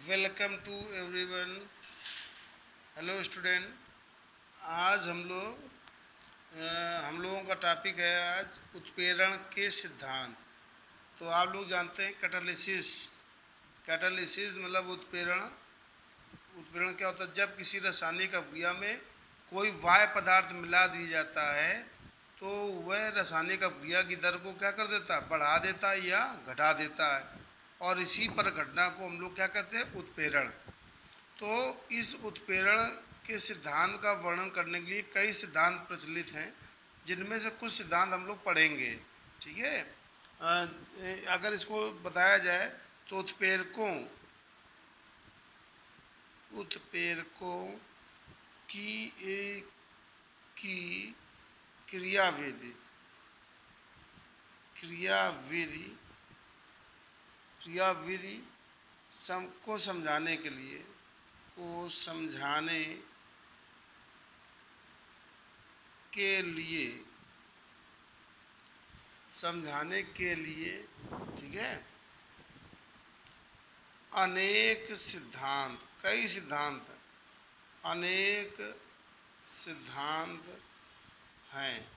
Welcome to everyone. Hello student. आज हम लोगों का टॉपिक है आज उत्प्रेरण के सिद्धांत। तो आप लोग जानते हैं कैटालिसिस। कैटालिसिस मतलब उत्प्रेरण। उत्प्रेरण क्या होता है? जब किसी रासायनिक अभिक्रिया में कोई वाह्य पदार्थ मिला दिया जाता है तो वह रासायनिक अभिक्रिया की दर को क्या कर देता है? बढ़ा देता है या घटा देता है। और इसी पर घटना को हम लोग क्या कहते हैं? उत्प्रेरण। तो इस उत्प्रेरण के सिद्धांत का वर्णन करने के लिए कई सिद्धांत प्रचलित हैं, जिनमें से कुछ सिद्धांत हम लोग पढ़ेंगे। ठीक है। अगर इसको बताया जाए तो उत्प्रेरकों की एक की क्रियाविधि क्रियाविधि क्रियाविधि को समझाने के लिए ठीक है, अनेक सिद्धांत हैं।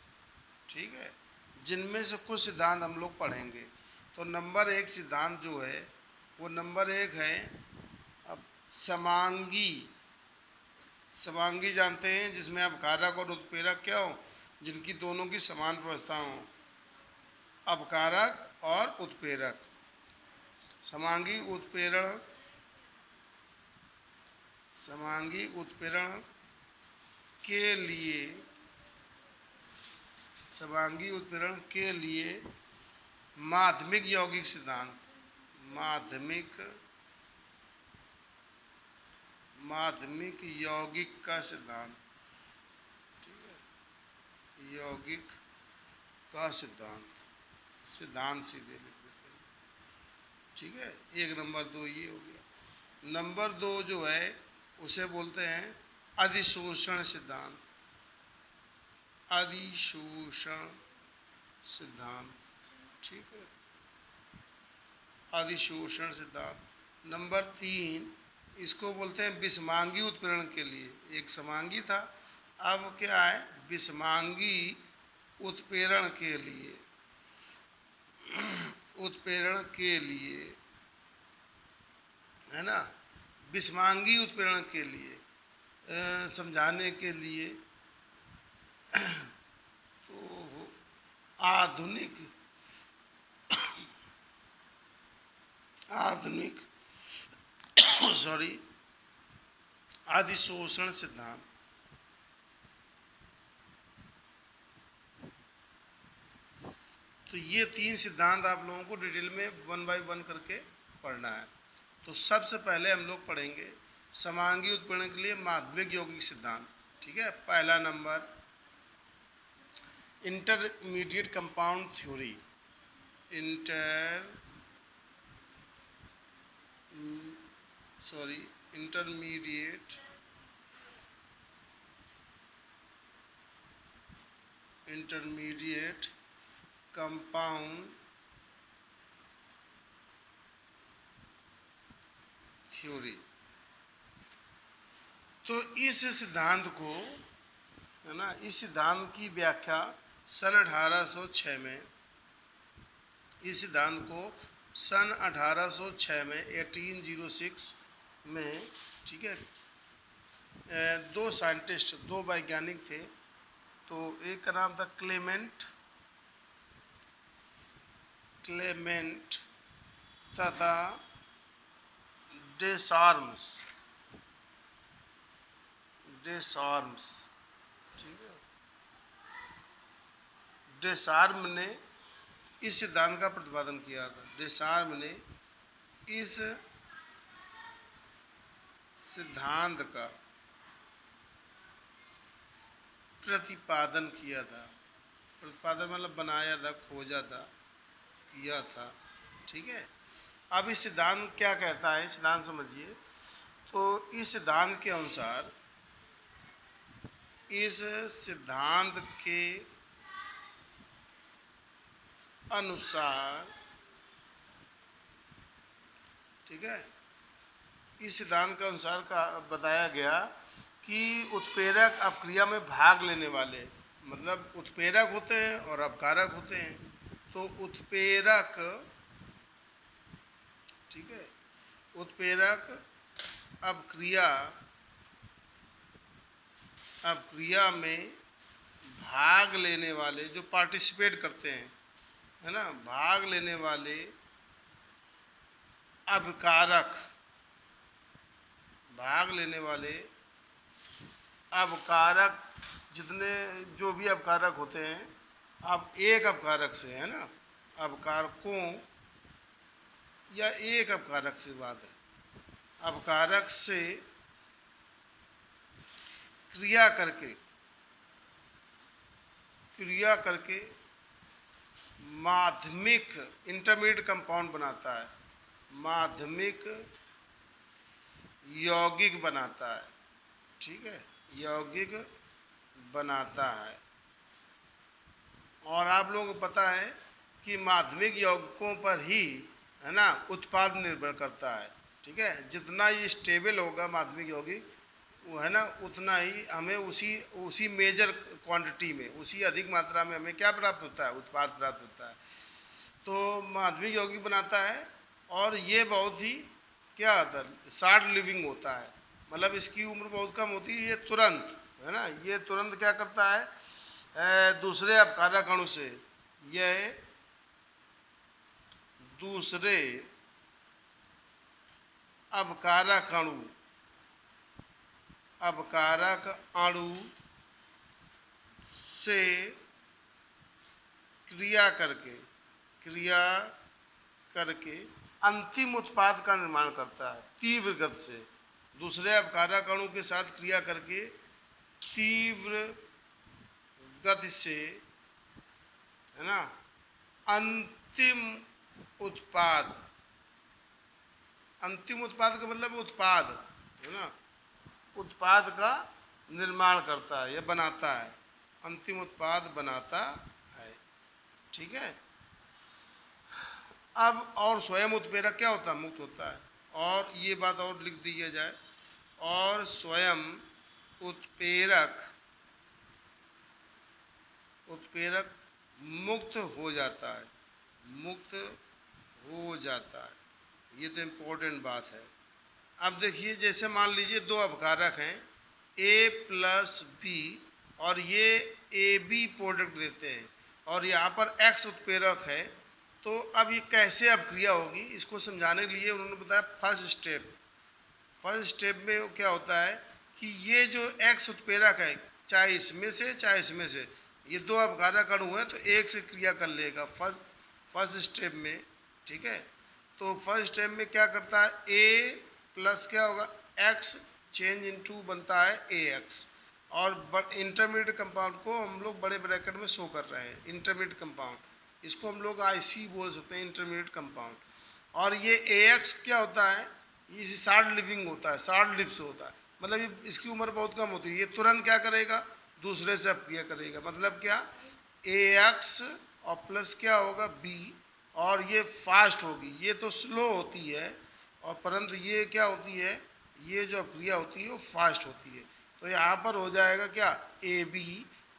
ठीक है, जिनमें से कुछ सिद्धांत हम लोग पढ़ेंगे। तो नंबर एक सिद्धांत जो है वो नंबर एक है अब समांगी। समांगी जानते हैं, जिसमें अपकारक और उत्प्रेरक क्या हो, जिनकी दोनों की समान व्यवस्था हो। अपकारक और उत्प्रेरक। समांगी उत्प्रेरण के लिए माध्यमिक यौगिक सिद्धांत माध्यमिक यौगिक का सिद्धांत। ठीक है, यौगिक का सिद्धांत सीधे लिख देते हैं। ठीक है, एक नंबर दो ये हो गया। नंबर दो जो है उसे बोलते हैं अधिशोषण सिद्धांत। अधिशोषण सिद्धांत। ठीक है, अधिशोषण सिद्धांत। नंबर तीन इसको बोलते हैं विषमांगी उत्प्रेरण के लिए। एक समांगी था, अब क्या है? विषमांगी उत्प्रेरण के लिए है ना। विषमांगी उत्प्रेरण के लिए समझाने के लिए तो आधुनिक आधुनिक सॉरी अधिशोषण सिद्धांत। तो ये तीन सिद्धांत आप लोगों को डिटेल में वन बाय वन करके पढ़ना है। तो सबसे पहले हम लोग पढ़ेंगे समांगी उत्प्रेरण के लिए माध्यमिक यौगिक सिद्धांत। ठीक है, पहला number intermediate compound theory. Intermediate compound theory. तो इस सिद्धांत को है ना, इस सिद्धांत की व्याख्या सन 1806 में सन 1806 में 1806 में, ठीक है, दो वैज्ञानिक थे। तो एक का नाम था क्लेमेंट तथा डेसार्म्स। ठीक है, डेसार्म ने इस सिद्धांत का प्रतिपादन किया था। डेसार्म ने इस सिद्धांत का प्रतिपादन किया था। प्रतिपादन मतलब बनाया था, खोजा था, किया था। ठीक है, अब इस सिद्धांत क्या कहता है, सिद्धांत समझिए। तो इस सिद्धांत के अनुसार, इस सिद्धांत के अनुसार, ठीक है, इस सिद्धांत के अनुसार का बताया गया कि उत्प्रेरक अपक्रिया में भाग लेने वाले, मतलब उत्प्रेरक होते हैं और अपकारक होते हैं। तो उत्प्रेरक, ठीक है, उत्प्रेरक अपक्रिया अपक्रिया में भाग लेने वाले, जो पार्टिसिपेट करते हैं, है ना, भाग लेने वाले अपकारक, भाग लेने वाले अपकारक, जितने जो भी अपकारक होते हैं, अब एक अपकारक से, है ना, अपकारकों या एक अपकारक से बात है, अपकारक से क्रिया करके माध्यमिक इंटरमीडिएट कंपाउंड बनाता है, माध्यमिक यौगिक बनाता है, ठीक है, यौगिक बनाता है। और आप लोगों को पता है कि माध्यमिक यौगिकों पर ही, है ना, उत्पाद निर्भर करता है, ठीक है। जितना ये स्टेबल होगा माध्यमिक यौगिक, वो, है ना, उतना ही हमें उसी मेजर क्वांटिटी में, उसी अधिक मात्रा में हमें क्या प्राप्त होता है, उत्पाद प्राप्त होता है। तो माध्यमिक यौगिक बनाता है और ये बहुत ही क्या होता है, शॉर्ट लिविंग होता है, मतलब इसकी उम्र बहुत कम होती है। ये तुरंत, है ना, ये तुरंत क्या करता है, दूसरे अपकारक अणु से, यह दूसरे अपकारक अणु से क्रिया करके अंतिम उत्पाद का निर्माण करता है तीव्र गति से। दूसरे अपकारक अणु के साथ क्रिया करके तीव्र गति से, है ना, अंतिम उत्पाद का मतलब उत्पाद, है ना, उत्पाद का निर्माण करता है या बनाता है, अंतिम उत्पाद बनाता है, ठीक है। अब और स्वयं उत्प्रेरक क्या होता है, मुक्त होता है। और ये बात और लिख दी जाए, और स्वयं उत्प्रेरक मुक्त हो जाता है, मुक्त हो जाता है। ये तो इम्पोर्टेंट बात है। अब देखिए, जैसे मान लीजिए दो अपकारक हैं A प्लस बी, और ये AB प्रोडक्ट देते हैं, और यहाँ पर X उत्प्रेरक है। तो अब ये कैसे अपक्रिया होगी, इसको समझाने के लिए उन्होंने बताया फर्स्ट स्टेप में क्या होता है कि ये जो X उत्प्रेरक है, चाहे इसमें से चाहे इसमें से, ये दो अपकारक अणु है तो एक से क्रिया कर लेगा फर्स्ट स्टेप में, ठीक है। तो फर्स्ट स्टेप में क्या करता है, A प्लस क्या होगा, X चेंज इनटू बनता है AX। और इंटरमीडिएट कंपाउंड को हम लोग बड़े ब्रैकेट में शो कर रहे हैं, इंटरमीडिएट कंपाउंड, इसको हम लोग IC बोल सकते हैं, इंटरमीडिएट कंपाउंड। और ये AX क्या होता है, ये शॉर्ट लिविंग होता है, शॉर्ट लिव्स होता है, मतलब इसकी उम्र बहुत कम होती है। ये तुरंत क्या करेगा, दूसरे से अपक्रिया करेगा, मतलब क्या, AX और प्लस क्या होगा B, और ये फास्ट होगी, ये तो स्लो होती है, और परंतु ये क्या होती है, ये जो अपक्रिया होती है वो फास्ट होती है। तो यहाँ पर हो जाएगा क्या, AB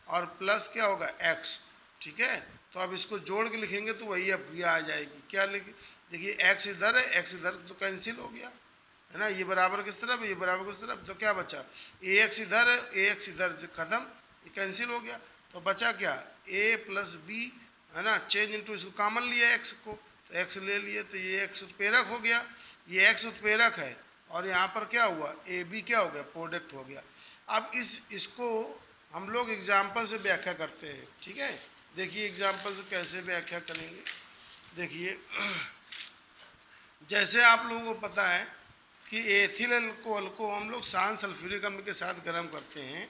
और प्लस क्या होगा X, ठीक है। तो अब इसको जोड़ के लिखेंगे तो वही अपक्रिया आ जाएगी। क्या लिख, देखिए X इधर है, X इधर, तो कैंसिल हो गया, है ना, ये बराबर किस तरफ, ये बराबर किस तरफ, तो क्या बचा, AX इधर है, AX इधर, तो खत्म, ये कैंसिल हो गया। तो बचा क्या, A प्लस B, है ना, चेंज इनटू, इसको कॉमन लिया X को, तो X ले लिए, तो ये X उत्प्रेरक हो गया, ये X उत्प्रेरक है, और यहाँ पर क्या हुआ, AB क्या हो गया, प्रोडक्ट हो गया। अब इसको हम लोग एग्जाम्पल से व्याख्या करते हैं, ठीक है। देखिए एग्जाम्पल से कैसे व्याख्या करेंगे, देखिए जैसे आप लोगों को पता है कि एथिल अल्कोहल को हम लोग शांत सल्फ्यूरिक अम्ल के साथ गर्म करते हैं।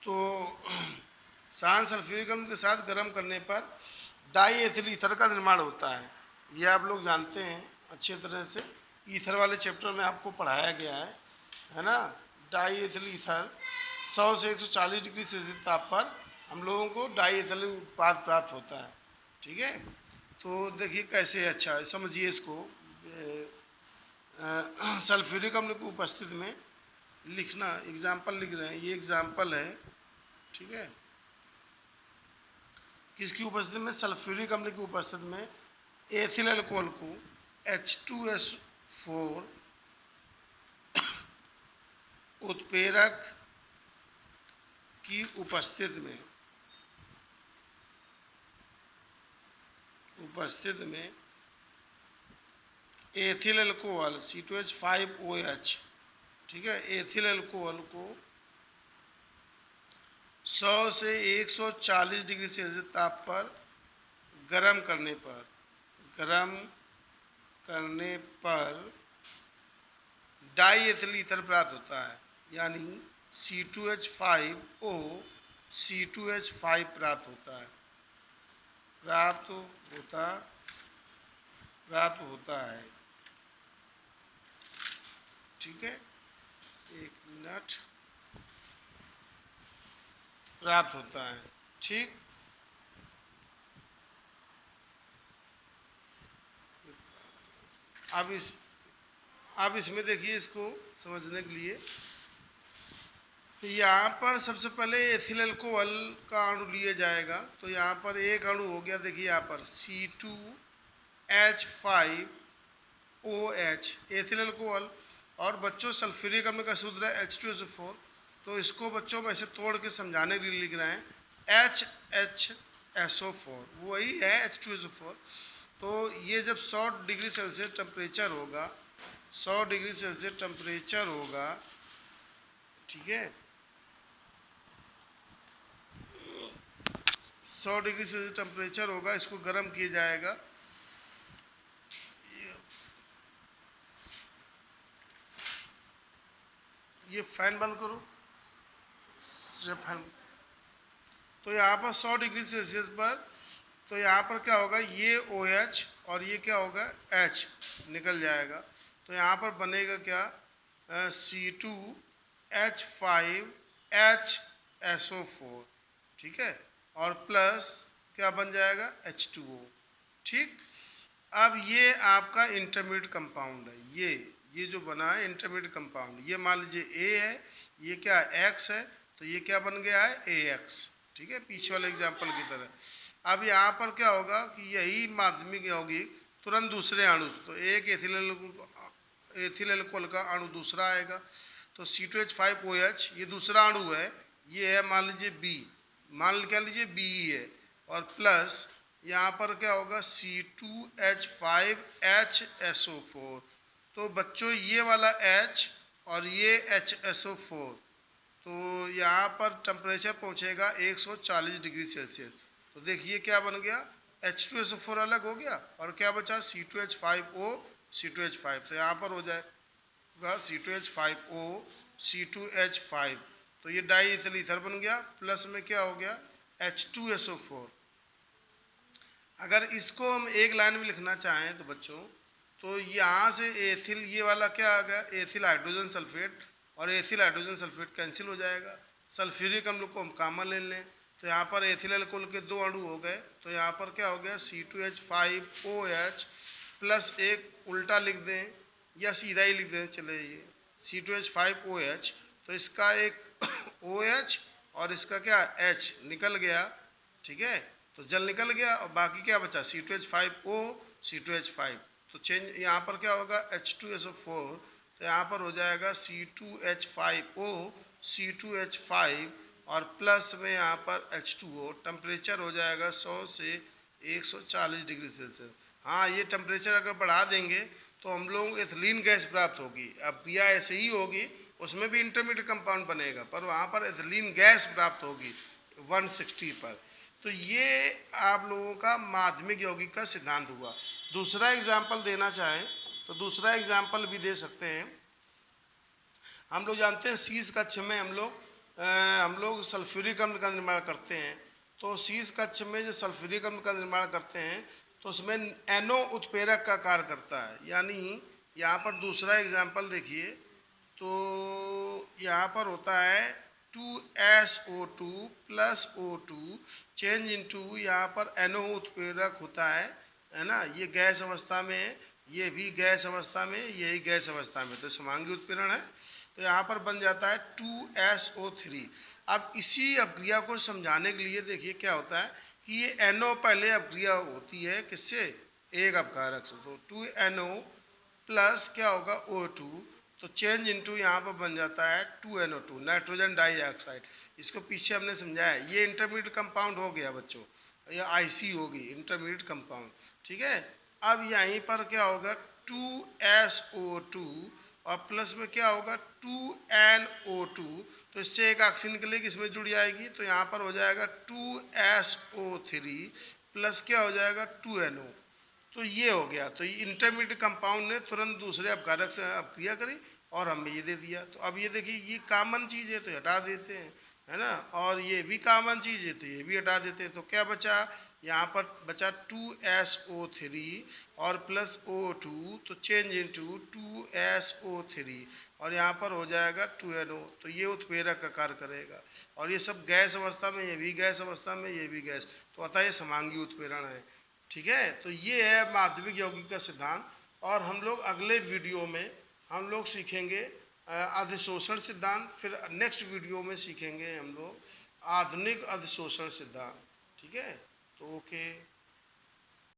तो शांत सल्फ्यूरिक अम्ल के साथ गर्म करने पर डाई एथिल ईथर का निर्माण होता है, ये आप लोग जानते हैं अच्छे तरह से, ईथर वाले चैप्टर में आपको पढ़ाया गया है ना। डाई एथिल ईथर 100 से 140 डिग्री सेल्सियस ताप पर हम लोगों को डाई एथिल उत्पाद प्राप्त होता है, ठीक है। तो देखिए कैसे, अच्छा समझिए इसको, सल्फ्यूरिक अम्ल की उपस्थिति में लिखना, एग्जाम्पल लिख रहे हैं, ये एग्जाम्पल है, ठीक है। किसकी उपस्थिति में? सल्फ्यूरिक अम्ल की उपस्थिति में एथिल अल्कोहल को H2S4 उत्प्रेरक की उपस्थिति में एथिल अल्कोहल C2H5OH, ठीक है, एथिल अल्कोहल को 100 से 140 डिग्री सेल्सियस ताप पर गर्म करने पर डाई एथिल ईथर प्राप्त होता है, यानी C2H5O C2H5 प्राप्त होता है, ठीक है, एक मिनट, प्राप्त होता है, ठीक। अब इसमें देखिए, इसको समझने के लिए यहाँ पर सबसे पहले एथिल अल्कोहल का अणु लिया जाएगा। तो यहाँ पर एक अणु हो गया, देखिए यहाँ पर C2H5OH एथिल अल्कोहल, और बच्चों सल्फ्यूरिक अम्ल का सूत्र है H2SO4। तो इसको बच्चों में ऐसे तोड़ के समझाने के लिए लिख रहे हैं HHSO4, वही है H2SO4। तो ये जब 100 डिग्री सेल्सियस टेम्परेचर होगा, 100 डिग्री सेल्सियस टेम्परेचर होगा, ठीक है, 100 डिग्री सेल्सियस टेम्परेचर होगा, इसको गर्म किया जाएगा। ये फैन बंद करो, फैन। तो यहाँ पर 100 डिग्री सेल्सियस पर, तो यहाँ पर क्या होगा, ये OH और ये क्या होगा, H निकल जाएगा। तो यहाँ पर बनेगा क्या, C2H5HSO4, ठीक है, और प्लस क्या बन जाएगा, H2O, ठीक। अब ये आपका इंटरमीडिएट कंपाउंड है, ये जो बना है इंटरमीडिएट कंपाउंड, ये मान लीजिए A है, ये क्या X है, तो ये क्या बन गया है, AX, ठीक है, पीछे वाले एग्जाम्पल की तरह। अब यहाँ पर क्या होगा कि यही माध्यमिक होगी तुरंत दूसरे अणु, तो एक एथिल अल्कोहल का अणु दूसरा आएगा। तो C2H5OH ये दूसरा अणु है, ये है मान लीजिए B, क्या लीजिए BE है, और प्लस यहाँ पर क्या होगा C2H5HSO4। तो बच्चों ये वाला H और ये HSO4, तो यहाँ पर टेम्परेचर पहुँचेगा 140 डिग्री सेल्सियस। तो देखिए क्या बन गया, H2SO4 अलग हो गया, और क्या बचा, C2H5O C2H5। तो यहाँ पर हो जाएगा C2H5O C2H5, तो ये डाई इथिल ईथर बन गया, प्लस में क्या हो गया, H2SO4। अगर इसको हम एक लाइन में लिखना चाहें तो बच्चों, तो यहाँ से एथिल, ये वाला क्या आ गया, एथिल हाइड्रोजन सल्फेट, और एथिल हाइड्रोजन सल्फेट कैंसिल हो जाएगा। सल्फ्यूरिक अम्ल को हम कॉमन ले लें, तो यहाँ पर एथिल अल्कोहल के 2 अणु हो गए, तो यहाँ पर क्या हो गया, C2H5OH, प्लस एक उल्टा लिख दें या सीधा ही लिख दें, चले ये C2H5OH, तो इसका एक OH और इसका क्या H निकल गया, ठीक है, तो जल निकल गया, और बाकी क्या बचा, C2H5O C2H5। तो चेंज यहाँ पर क्या होगा, H2SO4, तो यहाँ पर हो जाएगा C2H5O C2H5, और प्लस में यहाँ पर H2O। टेम्परेचर हो जाएगा 100 से 140 डिग्री सेल्सियस। हाँ, ये टेम्परेचर अगर बढ़ा देंगे तो हम लोगों को एथिलीन गैस प्राप्त होगी। अब या ऐसे ही होगी, उसमें भी इंटरमीडिएट कंपाउंड बनेगा, पर वहाँ पर एथिलीन गैस प्राप्त होगी 160 पर। तो ये आप लोगों का माध्यमिक यौगिक का सिद्धांत हुआ। दूसरा एग्जाम्पल देना चाहें तो दूसरा एग्जाम्पल भी दे सकते हैं। हम लोग जानते हैं शीश कक्ष में हम लोग सल्फ्यूरिक अम्ल का निर्माण करते हैं। तो शीश कक्ष में जो सल्फ्यूरिक अम्ल का निर्माण करते हैं तो उसमें NO उत्प्रेरक का कार्य करता है। यानी यहाँ पर दूसरा एग्जाम्पल देखिए, तो यहाँ पर होता है 2SO2 plus O2 change into, यहाँ पर NO उत्प्रेरक होता है ना, ये गैस अवस्था में ये भी गैस अवस्था में, यही गैस अवस्था में, तो समांगी उत्पीड़न है। तो यहाँ पर बन जाता है 2SO3। अब इसी अपक्रिया को समझाने के लिए देखिए क्या होता है कि ये NO पहले अपक्रिया होती है किससे, एक अपकारक से, तो 2NO प्लस क्या होगा O2, तो चेंज इनटू यहाँ पर बन जाता है 2NO2 नाइट्रोजन डाइऑक्साइड। इसको पीछे हमने समझाया, ये इंटरमीडिएट कंपाउंड हो गया बच्चों, या IC होगी इंटरमीडिएट कंपाउंड, ठीक है। अब यहीं पर क्या होगा 2SO2 और प्लस में क्या होगा 2NO2, तो इससे एक ऑक्सीजन निकलेगी, इसमें जुड़ जाएगी, तो यहाँ पर हो जाएगा 2SO3 प्लस क्या हो जाएगा 2NO, तो ये हो गया। तो ये इंटरमीडिएट कंपाउंड ने तुरंत दूसरे अपकारक से अपक्रिया करी और हमें ये दे दिया। तो अब ये देखिए ये कॉमन चीज़ है तो हटा देते हैं, है ना, और ये भी कॉमन चीज़ है तो ये भी हटा देते हैं। तो क्या बचा, यहाँ पर बचा 2SO3 और प्लस O2, तो चेंज इनटू 2SO3 और यहाँ पर हो जाएगा 2NO, तो ये उत्प्रेरक का कार्य करेगा। और ये सब गैस अवस्था में, ये भी गैस अवस्था में, ये भी गैस, तो अतः ये समांगी उत्प्रेरण है, ठीक है। तो ये है माध्यमिक यौगिक का सिद्धांत। और हम लोग अगले वीडियो में हम लोग सीखेंगे अधिशोषण सिद्धांत, फिर नेक्स्ट वीडियो में सीखेंगे हम लोग आधुनिक अधिशोषण सिद्धांत, ठीक है। तो ओके।